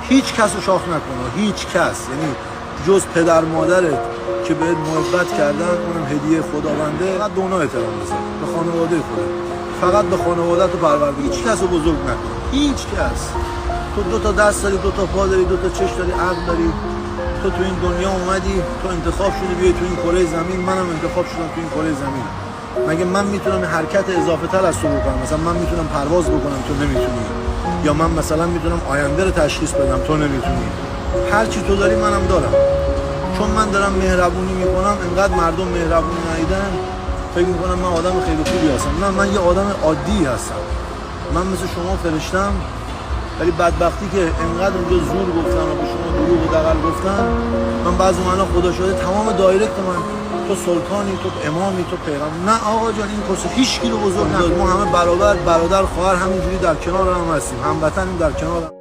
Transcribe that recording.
هیچ کس رو شاخ نکنه، هیچ کس، یعنی جز پدر مادرت که بهت محبت کردن، اونم هدیه خداونده. فقط به اونا احترام بذار، به خانواده خودت، فقط به خانواده‌ت و پرورده. هیچ کس رو بزرگ نکن، هیچ کس. تو 2 تا دست داری، 2 تا پا داری، 2 تا چشم داری، عقل داری. تو این دنیا اومدی، تو انتخاب شدی بیای تو این کره زمین، منم انتخاب شدم تو این کره زمین. مگه من میتونم حرکت اضافه تر از تو بکنم؟ مثلا من میتونم پرواز بکنم، تو نمیتونی. یا من مثلا میتونم آینده رو تشخیص بدم، تو نمیتونی. هر چی تو داری منم دارم. چون من دارم مهربونی میکنم، انقدر مردم مهربونی ندیدن فکر میکنم من آدم خیلی خوبی هستم. نه، من یه آدم عادی هستم. من مثل شما فرشتم، ولی بدبختی که انقدر اونجا زور گفتن و به شما دروغ و دغل گفتن، من بعضی موقع خدا شده تمام دایرکت من تو سلطانی، تو امامی، تو پیغمبر. نه آقا جان، این کسه هیچ کی رو بزرگ نداره. ما همه برابر، برادر خواهر همینجوری در کنار هم هستیم، هموطنیم، در کنار هم.